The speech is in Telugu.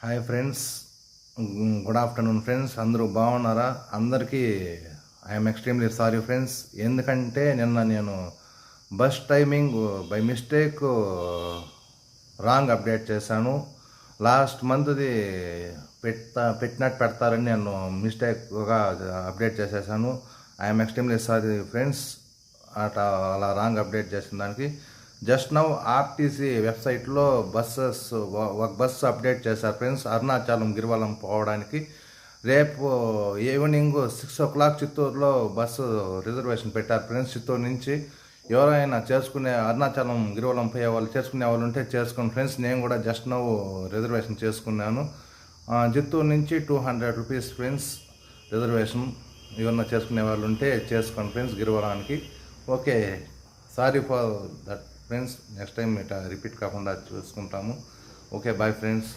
Hi friends, good afternoon friends. అందరూ బాగున్నారా? అందరికీ ఐఎమ్ ఎక్స్ట్రీమ్లీ సారీ ఫ్రెండ్స్. ఎందుకంటే నిన్న నేను bus timing by mistake wrong update చేశాను. లాస్ట్ మంత్ది పెట్టినట్టు పెడతారని నేను మిస్టేక్గా అప్డేట్ చేసేసాను. ఐఎమ్ ఎక్స్ట్రీమ్లీ సారీ ఫ్రెండ్స్, అలా రాంగ్ అప్డేట్ చేసిన దానికి. జస్ట్ నౌ ఆర్టీసీ వెబ్సైట్లో ఒక బస్సు అప్డేట్ చేశారు ఫ్రెండ్స్, అరుణాచలం గిరివలం పోవడానికి. రేపు ఈవినింగ్ 6 o'clock చిత్తూరులో బస్సు రిజర్వేషన్ పెట్టారు ఫ్రెండ్స్. చిత్తూరు నుంచి ఎవరైనా అరుణాచలం గిరివలం పోయే వాళ్ళు చేసుకునే వాళ్ళు ఉంటే చేసుకోండి ఫ్రెండ్స్. నేను కూడా జస్ట్ నౌ రిజర్వేషన్ చేసుకున్నాను. చిత్తూరు నుంచి 200 రూపీస్ ఫ్రెండ్స్ రిజర్వేషన్. ఎవరన్నా చేసుకునే వాళ్ళు ఉంటే చేసుకోండి ఫ్రెండ్స్ గిరివలానికి. Okay, sorry for that friends. Next time ఇట్లా రిపీట్ కాకుండా చూసుకుంటాము. Okay, bye friends.